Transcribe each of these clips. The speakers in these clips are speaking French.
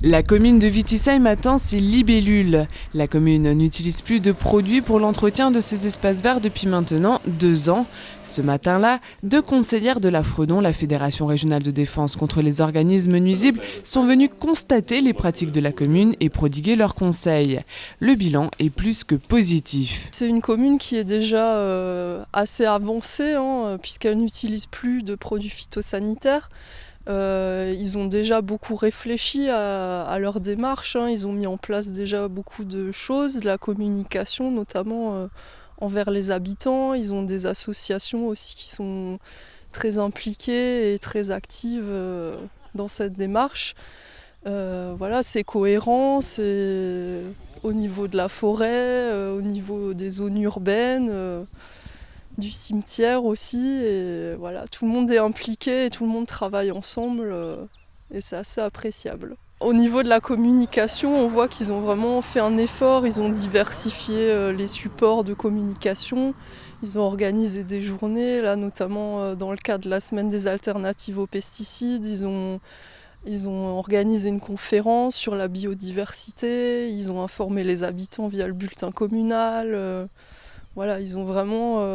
La commune de Wittisheim attend ses libellules. La commune n'utilise plus de produits pour l'entretien de ses espaces verts depuis maintenant 2 ans. Ce matin-là, 2 conseillères de la Fredon, la Fédération régionale de défense contre les organismes nuisibles, sont venues constater les pratiques de la commune et prodiguer leurs conseils. Le bilan est plus que positif. C'est une commune qui est déjà assez avancée, puisqu'elle n'utilise plus de produits phytosanitaires. Ils ont déjà beaucoup réfléchi à leur démarche, Ils ont mis en place déjà beaucoup de choses, la communication notamment envers les habitants. Ils ont des associations aussi qui sont très impliquées et très actives dans cette démarche. Voilà, c'est cohérent, c'est au niveau de la forêt, au niveau des zones urbaines. Du cimetière aussi, et voilà, tout le monde est impliqué et tout le monde travaille ensemble et c'est assez appréciable. Au niveau de la communication, on voit qu'ils ont vraiment fait un effort, ils ont diversifié les supports de communication, ils ont organisé des journées, là notamment dans le cadre de la semaine des alternatives aux pesticides, ils ont organisé une conférence sur la biodiversité, ils ont informé les habitants via le bulletin communal. Voilà, ils ont vraiment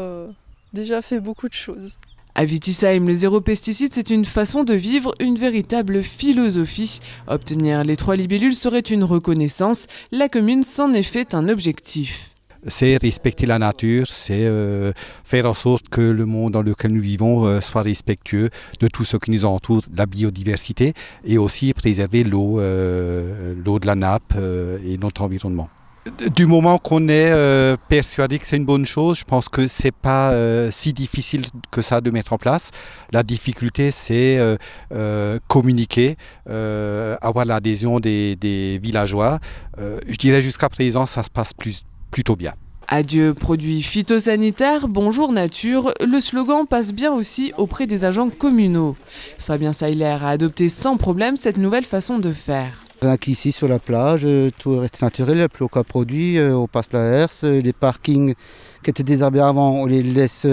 déjà fait beaucoup de choses. À Wittisheim, le zéro pesticide, c'est une façon de vivre, une véritable philosophie. Obtenir les 3 libellules serait une reconnaissance. La commune s'en est fait un objectif. C'est respecter la nature, c'est faire en sorte que le monde dans lequel nous vivons soit respectueux de tout ce qui nous entoure, de la biodiversité, et aussi préserver l'eau de la nappe et notre environnement. Du moment qu'on est persuadé que c'est une bonne chose, je pense que c'est pas si difficile que ça de mettre en place. La difficulté, c'est communiquer, avoir l'adhésion des villageois. Je dirais jusqu'à présent, ça se passe plutôt bien. Adieu produits phytosanitaires, bonjour nature, le slogan passe bien aussi auprès des agents communaux. Fabien Seiler a adopté sans problème cette nouvelle façon de faire. Ici sur la plage, tout reste naturel, il n'y a plus aucun produit, on passe la herse, les parkings qui étaient désherbés avant, on les laisse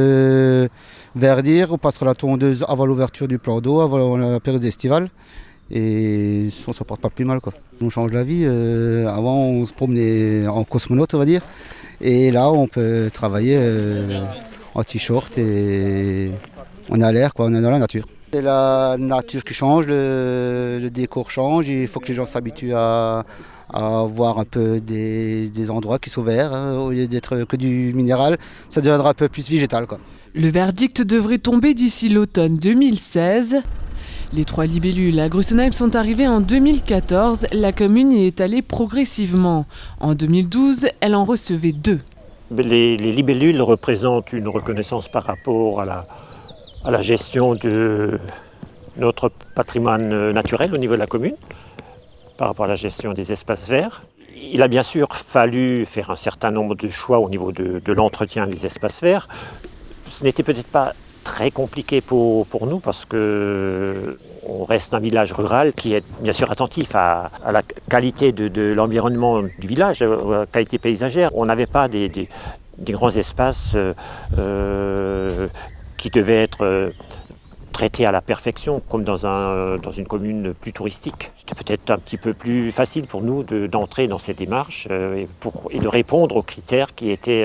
verdir, on passera la tondeuse avant l'ouverture du plan d'eau, avant la période estivale, et on ne s'en porte pas plus mal, quoi. On change la vie, avant on se promenait en cosmonaute, on va dire, et là on peut travailler en t-shirt et on est à l'air, on est dans la nature. C'est la nature qui change, le décor change, il faut que les gens s'habituent à voir un peu des endroits qui sont verts, au lieu d'être que du minéral, ça deviendra un peu plus végétal, quoi. Le verdict devrait tomber d'ici l'automne 2016. Les 3 libellules à Grussenheim sont arrivées en 2014, la commune y est allée progressivement. En 2012, elle en recevait 2. Les libellules représentent une reconnaissance par rapport à la gestion de notre patrimoine naturel au niveau de la commune, par rapport à la gestion des espaces verts. Il a bien sûr fallu faire un certain nombre de choix au niveau de l'entretien des espaces verts. Ce n'était peut-être pas très compliqué pour nous parce qu'on reste un village rural qui est bien sûr attentif à la qualité de l'environnement du village, à la qualité paysagère. On n'avait pas des grands espaces qui devaient être traités à la perfection, comme dans une commune plus touristique. C'était peut-être un petit peu plus facile pour nous d'entrer dans ces démarches et de répondre aux critères qui étaient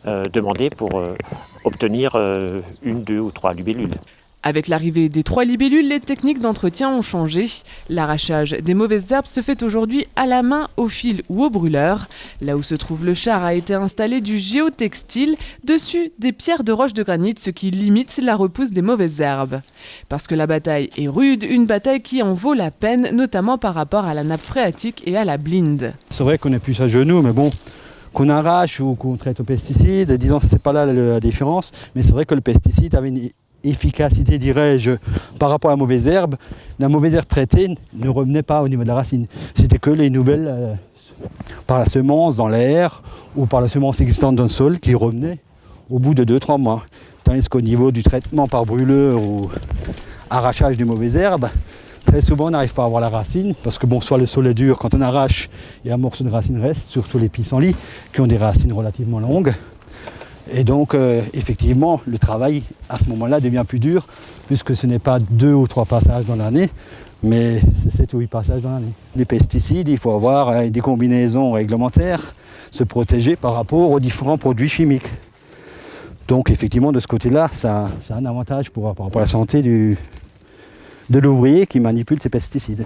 demandés pour obtenir 1, 2 ou 3 libellules. Avec l'arrivée des 3 libellules, les techniques d'entretien ont changé. L'arrachage des mauvaises herbes se fait aujourd'hui à la main, au fil ou au brûleur. Là où se trouve le char a été installé du géotextile, dessus des pierres de roche de granit, ce qui limite la repousse des mauvaises herbes. Parce que la bataille est rude, une bataille qui en vaut la peine, notamment par rapport à la nappe phréatique et à la blinde. C'est vrai qu'on est plus à genoux, mais bon, qu'on arrache ou qu'on traite au pesticide, disons que c'est pas là la différence, mais c'est vrai que le pesticide avait une efficacité, dirais-je, par rapport à la mauvaise herbe. La mauvaise herbe traitée ne revenait pas au niveau de la racine. C'était que les nouvelles, par la semence dans l'air ou par la semence existante dans le sol, qui revenaient au bout de 2-3 mois. Tandis qu'au niveau du traitement par brûleur ou arrachage de mauvaises herbes, très souvent on n'arrive pas à avoir la racine, parce que bon, soit le sol est dur, quand on arrache, et un morceau de racine reste, surtout les pissenlits, qui ont des racines relativement longues. Et donc, effectivement, le travail, à ce moment-là, devient plus dur, puisque ce n'est pas 2 ou 3 passages dans l'année, mais c'est 7 ou 8 passages dans l'année. Les pesticides, il faut avoir des combinaisons réglementaires, se protéger par rapport aux différents produits chimiques. Donc effectivement, de ce côté-là, ça a un avantage par rapport à la santé de l'ouvrier qui manipule ces pesticides.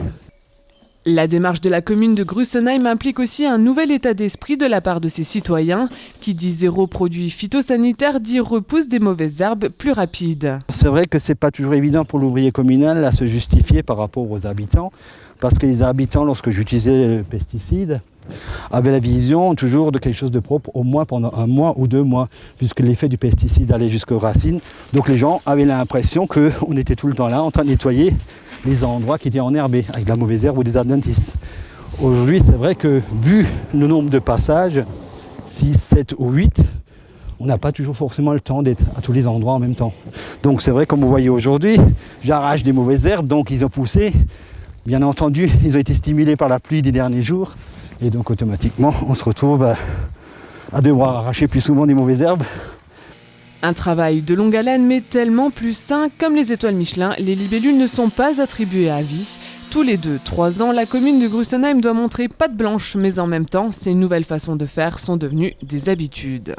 La démarche de la commune de Grussenheim implique aussi un nouvel état d'esprit de la part de ses citoyens. Qui dit zéro produit phytosanitaire dit repousse des mauvaises herbes plus rapides. C'est vrai que c'est pas toujours évident pour l'ouvrier communal à se justifier par rapport aux habitants, parce que les habitants, lorsque j'utilisais le pesticide, avaient la vision toujours de quelque chose de propre au moins pendant 1 mois ou 2 mois, puisque l'effet du pesticide allait jusqu'aux racines. Donc les gens avaient l'impression qu'on était tout le temps là en train de nettoyer les endroits qui étaient enherbés avec de la mauvaise herbe ou des adventices. Aujourd'hui, c'est vrai que vu le nombre de passages, 6, 7 ou 8, on n'a pas toujours forcément le temps d'être à tous les endroits en même temps. Donc c'est vrai, comme vous voyez aujourd'hui, j'arrache des mauvaises herbes, donc ils ont poussé. Bien entendu, ils ont été stimulés par la pluie des derniers jours. Et donc automatiquement, on se retrouve à devoir arracher plus souvent des mauvaises herbes. Un travail de longue haleine mais tellement plus sain. Comme les étoiles Michelin, les libellules ne sont pas attribuées à vie. Tous les 2-3 ans, la commune de Grussenheim doit montrer patte blanche, mais en même temps, ces nouvelles façons de faire sont devenues des habitudes.